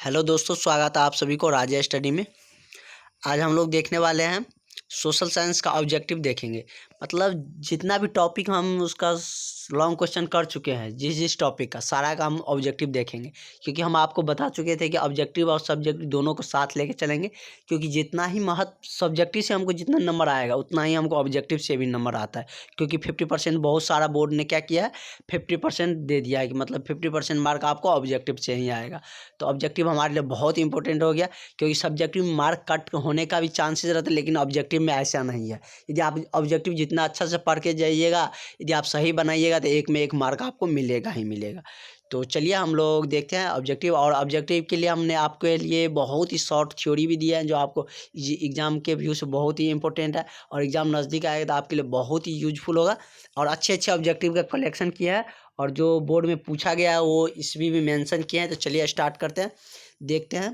Hello दोस्तों, स्वागत है आप सभी को राजा स्टडी में। आज हम लोग देखने वाले हैं सोशल साइंस का ऑब्जेक्टिव देखेंगे। मतलब जितना भी टॉपिक हम उसका लॉन्ग क्वेश्चन कर चुके हैं, जिस जिस टॉपिक का सारा का हम ऑब्जेक्टिव देखेंगे, क्योंकि हम आपको बता चुके थे कि ऑब्जेक्टिव और सब्जेक्टिव दोनों को साथ लेके चलेंगे। क्योंकि जितना ही महत्व सब्जेक्टिव से हमको जितना नंबर आएगा उतना ही हमको ऑब्जेक्टिव से भी नंबर आता है। क्योंकि 50% बहुत सारा बोर्ड ने क्या किया है, 50% दे दिया है कि मतलब 50% मार्क आपको ऑब्जेक्टिव से ही आएगा। तो ऑब्जेक्टिव हमारे लिए बहुत इंपॉर्टेंट हो गया, क्योंकि सब्जेक्टिव में मार्क कट होने का भी चांसेस रहता है, लेकिन ऑब्जेक्टिव में ऐसा नहीं है। यदि आप ऑब्जेक्टिव जितना अच्छा से पढ़ के जाइएगा, यदि आप सही बनाइएगा तो एक में एक मार्क आपको मिलेगा ही मिलेगा। तो चलिए हम लोग देखते हैं ऑब्जेक्टिव। और ऑब्जेक्टिव के लिए हमने आपके लिए बहुत ही शॉर्ट थ्योरी भी दिया है, जो आपको एग्जाम के व्यू से बहुत ही इंपॉर्टेंट है। और एग्जाम नज़दीक आएगा तो आपके लिए बहुत ही यूजफुल होगा। और अच्छे अच्छे ऑब्जेक्टिव का कलेक्शन किया है, और जो बोर्ड में पूछा गया है वो इसमें भी मेंशन किए हैं। तो चलिए स्टार्ट करते हैं, देखते हैं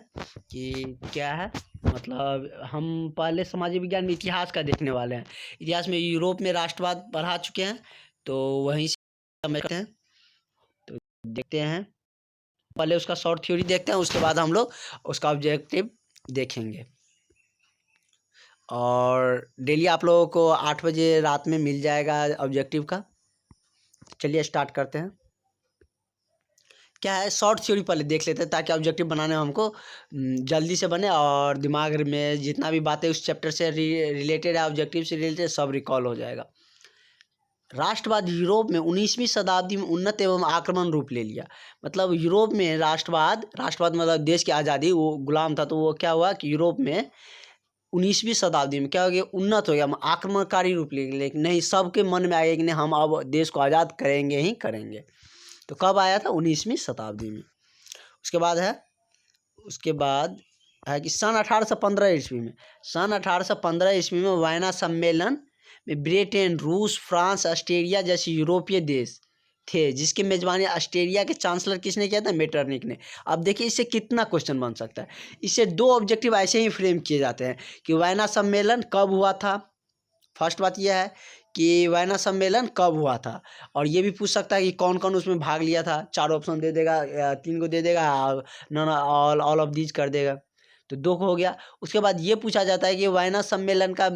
कि क्या है। मतलब हम पहले सामाजिक विज्ञान में इतिहास का देखने वाले हैं। इतिहास में यूरोप में राष्ट्रवाद पढ़ा चुके हैं, तो वहीं से समझते हैं। तो देखते हैं, पहले उसका शॉर्ट थ्योरी देखते हैं, उसके बाद हम लोग उसका ऑब्जेक्टिव देखेंगे। और डेली आप लोगों को 8 बजे रात में मिल जाएगा ऑब्जेक्टिव का। चलिए स्टार्ट करते हैं। क्या है, शॉर्ट थ्योरी पहले देख लेते हैं, ताकि ऑब्जेक्टिव बनाने में हमको जल्दी से बने और दिमाग में जितना भी बातें उस चैप्टर से रिलेटेड है, ऑब्जेक्टिव से रिलेटेड, सब रिकॉल हो जाएगा। राष्ट्रवाद यूरोप में 19वीं शताब्दी में उन्नत एवं आक्रमण रूप ले लिया। मतलब यूरोप में राष्ट्रवाद मतलब देश की आज़ादी, वो गुलाम था, तो वो क्या हुआ कि यूरोप में 19वीं शताब्दी में क्या हो गया, उन्नत हो गया, आक्रमणकारी रूप ले गया। लेकिन नहीं, सबके मन में आया कि नहीं, हम अब देश को आज़ाद करेंगे ही करेंगे। तो कब आया था? 19वीं शताब्दी में। उसके बाद है कि सन 1815 ईस्वी में, वायना सम्मेलन में ब्रिटेन, रूस, फ्रांस, ऑस्ट्रेलिया जैसे यूरोपीय देश थे, जिसकी मेजबानी ऑस्ट्रेलिया के चांसलर किसने किया था? मेटरनिक ने। अब देखिए इससे कितना क्वेश्चन बन सकता है। इससे दो ऑब्जेक्टिव ऐसे ही फ्रेम किए जाते हैं कि वायना सम्मेलन कब हुआ था। फर्स्ट बात यह है कि वायना सम्मेलन कब हुआ था, और ये भी पूछ सकता है कि कौन कौन उसमें भाग लिया था। 4 ऑप्शन दे देगा, 3 को दे देगा, नॉन ऑल ऑफ दीज कर देगा, तो 2 को हो गया। उसके बाद ये पूछा जाता है कि वायना सम्मेलन का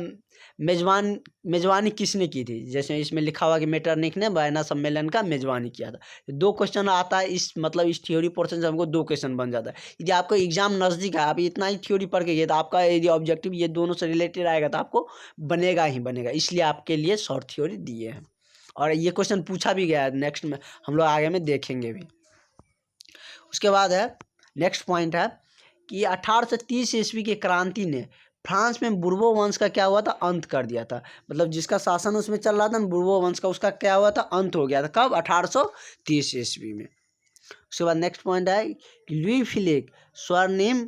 मेजबानी किसने की थी। जैसे इसमें लिखा हुआ कि मेटरनिक ने वायना सम्मेलन का मेजबानी किया था। 2 क्वेश्चन आता है इस थ्योरी पोर्शन से हमको 2 क्वेश्चन बन जाता है। यदि आपको एग्जाम नज़दीक है, आप इतना ही थ्योरी पढ़ के गए, तो आपका यदि ऑब्जेक्टिव ये दोनों से रिलेटेड आएगा तो आपको बनेगा ही बनेगा। इसलिए आपके लिए शॉर्ट थ्योरी दिए हैं, और ये क्वेश्चन पूछा भी गया है। नेक्स्ट में हम लोग आगे में देखेंगे भी। उसके बाद है, नेक्स्ट पॉइंट है कि 1830 ईस्वी की क्रांति ने फ्रांस में बुर्बो वंश का क्या हुआ था? अंत कर दिया था। मतलब जिसका शासन उसमें चल रहा था ना, बुर्बो वंश का, उसका क्या हुआ था? अंत हो गया था। कब? 1830 ईस्वी में। उसके बाद नेक्स्ट पॉइंट है कि लुई फिलिप स्वर्णिम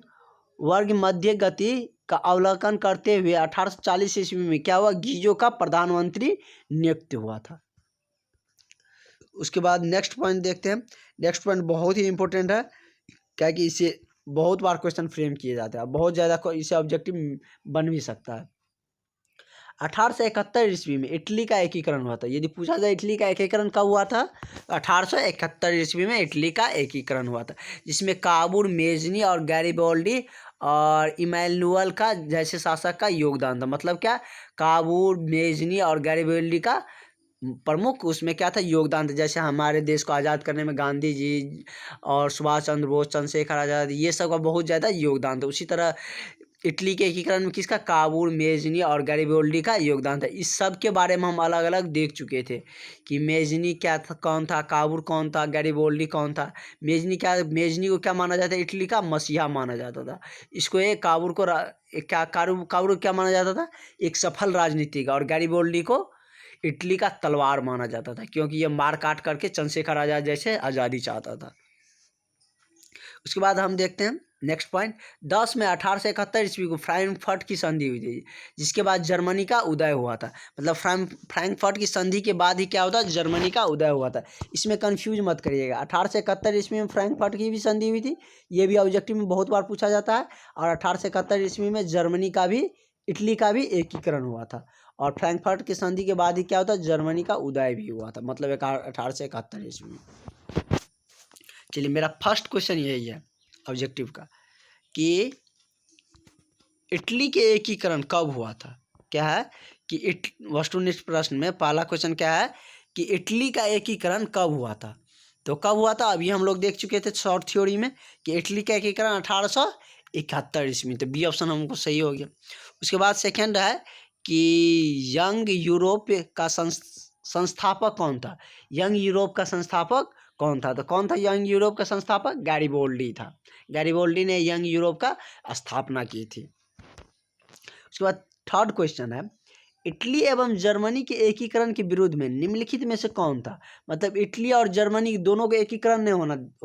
वर्ग मध्य गति का अवलोकन करते हुए 1840 ईस्वी में क्या हुआ? गीजो का प्रधानमंत्री नियुक्त हुआ था। उसके बाद नेक्स्ट पॉइंट देखते हैं। नेक्स्ट पॉइंट बहुत ही इंपॉर्टेंट है, क्या कि इसे बहुत बार क्वेश्चन फ्रेम किए जाते हैं, बहुत ज़्यादा इसे ऑब्जेक्टिव बन भी सकता है। 1871 ईस्वी में इटली का एकीकरण हुआ था। यदि पूछा जाए इटली का एकीकरण कब हुआ था, 1871 ईस्वी में इटली का एकीकरण हुआ था, जिसमें काबूल, मेजनी और गैरिबोल्डी और इमैनुअल का जैसे शासक का योगदान था। मतलब क्या? काबूल, मेजनी और गैरिबोल्डी का प्रमुख उसमें क्या था? योगदान था। जैसे हमारे देश को आज़ाद करने में गांधी जी और सुभाष चंद्र बोस, चंद्रशेखर आज़ाद, ये सब का बहुत ज़्यादा योगदान था। उसी तरह इटली के एकीकरण में किसका? काबूल, मेजनी और गैरिबोल्डी का योगदान था। इस सब के बारे में हम अलग अलग देख चुके थे कि मेजनी क्या था, कौन था, काबूल कौन था, गैरिबोल्डी कौन था। मेजनी को क्या माना जाता है? इटली का मसीहा माना जाता था। इसको एक काबूल को काबूल को क्या माना जाता था? एक सफल राजनीतिक। और गैरिबोल्डी को इटली का तलवार माना जाता था, क्योंकि ये मार काट करके चंद्रशेखर आज़ाद जैसे आज़ादी चाहता था। उसके बाद हम देखते हैं नेक्स्ट पॉइंट। 10 में 1871 ईस्वी को फ्रैंकफर्ट की संधि हुई थी, जिसके बाद जर्मनी का उदय हुआ था। मतलब फ्रैंकफर्ट की संधि के बाद ही क्या होता है? जर्मनी का उदय हुआ था। इसमें कंफ्यूज मत करिएगा। 1871 ईस्वी में फ्रैंकफर्ट की भी संधि हुई थी, ये भी ऑब्जेक्टिव में बहुत बार पूछा जाता है। और 1871 ईस्वी में जर्मनी का भी, इटली का भी एकीकरण हुआ था। और फ्रैंकफर्ट की संधि के बाद ही क्या होता है? जर्मनी का उदय भी हुआ था, मतलब 1871 ईस्वी में। चलिए, मेरा फर्स्ट क्वेश्चन यही है। ऑब्जेक्टिव का, कि इटली के एकीकरण कब हुआ था। क्या है कि वस्तुनिष्ठ प्रश्न में पहला क्वेश्चन क्या है कि इटली का एकीकरण कब हुआ था। तो कब हुआ था अभी हम लोग देख चुके थे शॉर्ट थ्योरी में कि इटली का एकीकरण 1871 ईस्वी। तो बी ऑप्शन हमको सही हो गया। उसके बाद सेकंड है कि यंग यूरोप का संस्थापक कौन था। यंग यूरोप का संस्थापक कौन था। तो कौन था यंग यूरोप का संस्थापक। गैरिबोल्डी था। गैरिबोल्डी ने यंग यूरोप का स्थापना की थी। उसके बाद थर्ड क्वेश्चन है, इटली एवं जर्मनी के एकीकरण के विरुद्ध में निम्नलिखित में से कौन था। मतलब इटली और जर्मनी दोनों को एकीकरण नहीं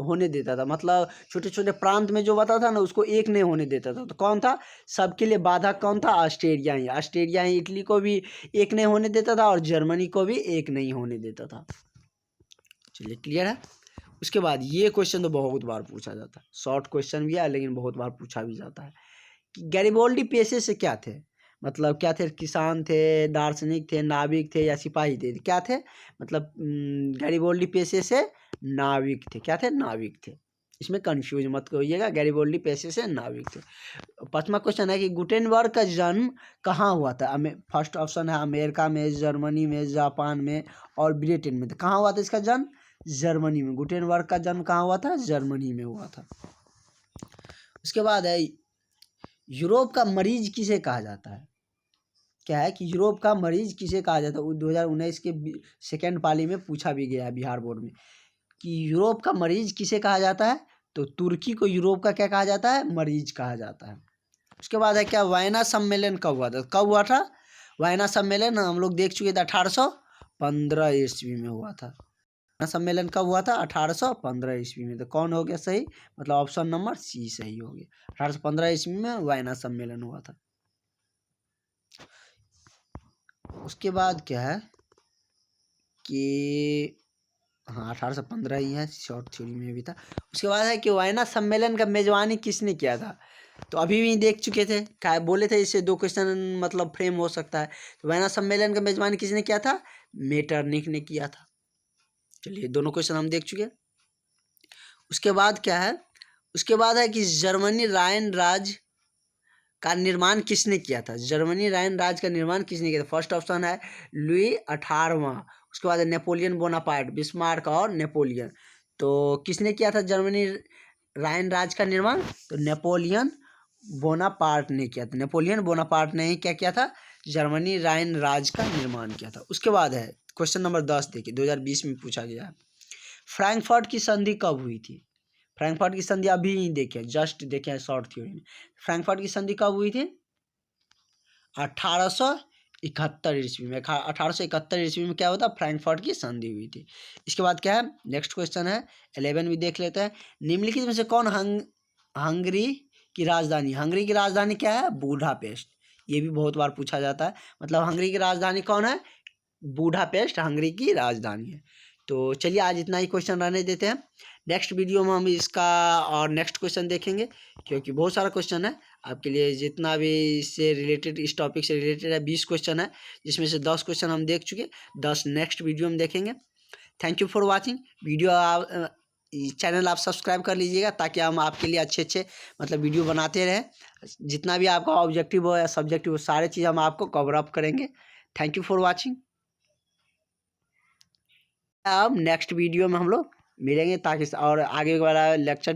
होने देता था। मतलब छोटे छोटे प्रांत में जो बता था ना उसको एक नहीं होने देता था। तो कौन था सबके लिए बाधक कौन था। ऑस्ट्रिया ही। ऑस्ट्रिया ही इटली को भी एक नहीं होने देता था और जर्मनी को भी एक नहीं होने देता था। चलिए क्लियर है। उसके बाद ये क्वेश्चन तो बहुत बार पूछा जाता है, शॉर्ट क्वेश्चन भी है लेकिन बहुत बार पूछा भी जाता है कि गैरिबोल्डी पेशे से क्या थे। मतलब क्या थे, किसान थे, दार्शनिक थे, नाविक थे या सिपाही थे। क्या थे मतलब गैरिबोल्डी पेशे से नाविक थे। क्या थे नाविक थे। इसमें कंफ्यूज मत करिएगा, गैरिबोल्डी पेशे से नाविक थे। पांचवा क्वेश्चन है कि गुटेनबर्ग का जन्म कहाँ हुआ था। फर्स्ट ऑप्शन है अमेरिका में, जर्मनी में, जापान में और ब्रिटेन में। तो कहाँ हुआ था इसका जन्म। जर्मनी में। गुटेनबर्ग का जन्म कहाँ हुआ था। जर्मनी में हुआ था। उसके बाद है यूरोप का मरीज किसे कहा जाता है। क्या है कि यूरोप का मरीज किसे कहा जाता है। 2019 के सेकेंड पाली में पूछा भी गया है बिहार बोर्ड में कि यूरोप का मरीज किसे कहा जाता है। तो तुर्की को यूरोप का क्या कहा जाता है, मरीज कहा जाता है। उसके बाद है क्या वायना सम्मेलन कब हुआ था। कब हुआ था वायना सम्मेलन, हम लोग देख चुके थे 1815 ईस्वी में हुआ था। वायना सम्मेलन कब हुआ था 1815 ईस्वी में। तो कौन हो गया सही, मतलब ऑप्शन नंबर सी सही हो गया। 1815 ईस्वी में वायना सम्मेलन हुआ था। उसके बाद क्या है कि हाँ 1815 ही है, शॉर्ट थ्योरी में भी था। उसके बाद है कि वायना सम्मेलन का मेजबानी किसने किया था। तो अभी भी देख चुके थे, क्या बोले थे इससे दो क्वेश्चन मतलब फ्रेम हो सकता है। तो वायना सम्मेलन का मेजबानी किसने किया था, मेटरनिख ने किया था। चलिए दोनों क्वेश्चन हम देख चुके। उसके बाद क्या है, उसके बाद है कि जर्मनी रायन राज का निर्माण किसने किया था। जर्मनी रायन राज का निर्माण किसने किया था। फर्स्ट ऑप्शन है लुई 18वां। उसके बाद नेपोलियन बोनापार्ट, बिस्मार्क और नेपोलियन। तो किसने किया था जर्मनी रायन राज का निर्माण। तो नेपोलियन बोनापार्ट ने किया था। नेपोलियन बोनापार्ट ने ही क्या किया था, जर्मनी रायन राज का निर्माण किया था। उसके बाद है क्वेश्चन नंबर 10 देखिए 2020 में पूछा गया है, फ्रैंकफर्ट की संधि कब हुई थी। फ्रैंकफर्ट की संधि अभी नहीं देखे, जस्ट देखे शॉर्ट थ्योरी में। फ्रैंकफर्ट की संधि कब हुई थी 1871 ईस्वी में। 1871 ईस्वी में क्या होता फ्रैंकफर्ट की संधि हुई थी। इसके बाद क्या है नेक्स्ट क्वेश्चन है 11 भी देख लेते हैं। निम्नलिखित में से कौन हंगरी की राजधानी। हंगरी की राजधानी क्या है, बूडापेस्ट। ये भी बहुत बार पूछा जाता है। मतलब हंगरी की राजधानी कौन है, बूडापेस्ट हंगरी की राजधानी है। तो चलिए आज इतना ही क्वेश्चन रहने देते हैं। नेक्स्ट वीडियो में हम इसका और नेक्स्ट क्वेश्चन देखेंगे, क्योंकि बहुत सारा क्वेश्चन है आपके लिए। जितना भी इससे रिलेटेड, इस टॉपिक से रिलेटेड है 20 क्वेश्चन है, जिसमें से 10 क्वेश्चन हम देख चुके, 10 नेक्स्ट वीडियो में देखेंगे। Thank you for watching video. आप चैनल आप सब्सक्राइब कर लीजिएगा ताकि हम आपके लिए अच्छे अच्छे मतलब वीडियो बनाते रहें। जितना भी आपका ऑब्जेक्टिव हो या सब्जेक्टिव हो, सारे चीज़ हम आपको कवर अप करेंगे। Thank you for watching. अब नेक्स्ट वीडियो में हम लोग मिलेंगे ताकि और आगे वाला लेक्चर